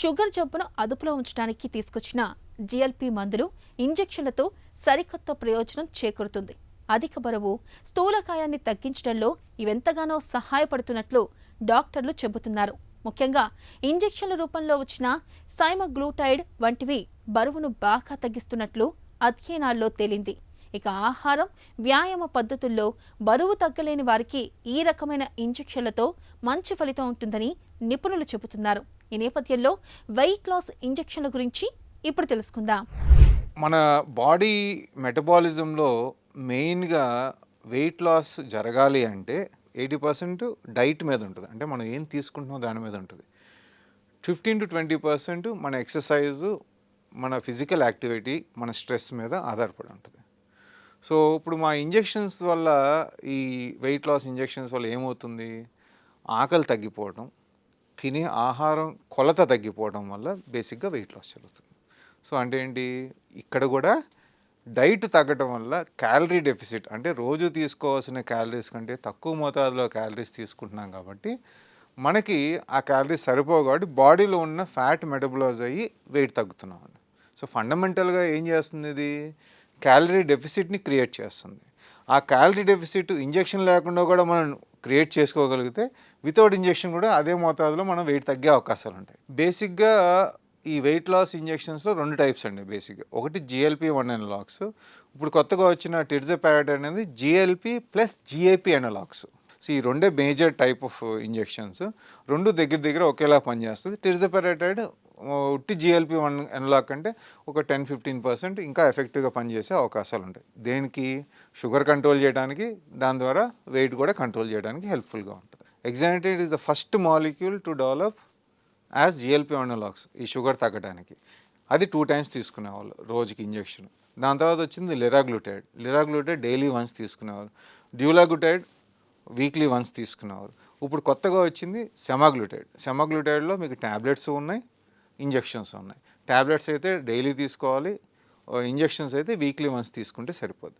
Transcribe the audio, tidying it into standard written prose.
Sugar జబ్బును అదుపులో ఉంచడానికి తీసుకొచ్చిన జిఎల్పి మందులు, ఇంజెక్షన్లతో సరికొత్త ప్రయోజనం చేకూరుతుంది. అధిక బరువు, స్థూలకాయాన్ని తగ్గించడంలో ఇవెంతగానో సహాయపడుతున్నట్లు డాక్టర్లు చెబుతున్నారు. ముఖ్యంగా ఇంజెక్షన్ల రూపంలో వచ్చిన సైమగ్లూటైడ్ వంటివి బరువును బాగా తగ్గిస్తున్నట్లు అధ్యయనాల్లో తేలింది. ఇక ఆహారం, వ్యాయామ పద్ధతుల్లో బరువు తగ్గలేని వారికి ఈ రకమైన ఇంజెక్షన్లతో మంచి ఫలితం ఉంటుందని నిపుణులు చెబుతున్నారు. ఈ నేపథ్యంలో వెయిట్ లాస్ ఇంజెక్షన్ల గురించి ఇప్పుడు తెలుసుకుందాం. మన బాడీ మెటబాలిజంలో మెయిన్గా వెయిట్ లాస్ జరగాలి అంటే 80% డైట్ మీద ఉంటుంది. అంటే మనం ఏం తీసుకుంటున్నాం దాని మీద ఉంటుంది. 15 to 20% మన ఎక్సర్సైజు, మన ఫిజికల్ యాక్టివిటీ, మన స్ట్రెస్ మీద ఆధారపడి ఉంటుంది. సో ఇప్పుడు మా ఇంజెక్షన్స్ వల్ల, ఈ వెయిట్ లాస్ ఇంజెక్షన్స్ వల్ల ఏమవుతుంది, ఆకలి తగ్గిపోవడం, తినే ఆహారం కొలత తగ్గిపోవడం వల్ల బేసిక్గా వెయిట్ లాస్ జరుగుతుంది. సో అంటే ఏంటి, ఇక్కడ కూడా డైట్ తగ్గడం వల్ల క్యాలరీ డెఫిసిట్, అంటే రోజు తీసుకోవాల్సిన క్యాలరీస్ కంటే తక్కువ మోతాదులో క్యాలరీస్ తీసుకుంటున్నాం కాబట్టి మనకి ఆ క్యాలరీస్ సరిపోవు, కాబట్టి బాడీలో ఉన్న ఫ్యాట్ మెటబలైజ్ అయ్యి వెయిట్ తగ్గుతున్నాం. సో ఫండమెంటల్గా ఏం చేస్తుంది, ఇది క్యాలరీ డెఫిసిట్ని క్రియేట్ చేస్తుంది. ఆ క్యాలరీ డెఫిసిట్ ఇంజెక్షన్ లేకుండా కూడా మనం క్రియేట్ చేసుకోగలిగితే వితౌట్ ఇంజెక్షన్ కూడా అదే మోతాదులో మనం వెయిట్ తగ్గే అవకాశాలు ఉంటాయి. బేసిక్గా ఈ వెయిట్ లాస్ ఇంజెక్షన్స్లో 2 టైప్స్ అండి. బేసిక్గా ఒకటి GLP-1 అనలాగ్స్, ఇప్పుడు కొత్తగా వచ్చిన టిర్జపెరైడ్ అనేది GLP plus GAP analogues. So ఈ 2 మేజర్ టైప్ ఆఫ్ ఇంజెక్షన్స్, 2 దగ్గర ఒకేలా పనిచేస్తుంది. టిర్జపెరైడ్ ఉట్టి GLP-1 అనలాగ్ అంటే ఒక 10-15% ఇంకా ఎఫెక్టివ్గా పనిచేసే అవకాశాలు ఉంటాయి. దేనికి, షుగర్ కంట్రోల్ చేయడానికి, దాని ద్వారా వెయిట్ కూడా కంట్రోల్ చేయడానికి హెల్ప్ఫుల్గా ఉంటుంది. Exactly is the first molecule to develop as GLP-1 analogues, ఈ షుగర్ తగ్గడానికి. అది 2 times తీసుకునేవాళ్ళు రోజుకి ఇంజెక్షన్. దాని తర్వాత వచ్చింది లిరాగ్లూటైడ్ డైలీ వన్స్ తీసుకునేవారు. డ్యూలాగ్లూటైడ్ వీక్లీ వన్స్ తీసుకునేవారు. ఇప్పుడు కొత్తగా వచ్చింది సెమాగ్లూటైడ్లో మీకు ట్యాబ్లెట్స్ ఉన్నాయి, ఇంజెక్షన్స్ ఉన్నాయి. ట్యాబ్లెట్స్ అయితే డైలీ తీసుకోవాలి, ఇంజెక్షన్స్ అయితే వీక్లీ వన్స్ తీసుకుంటే సరిపోద్ది.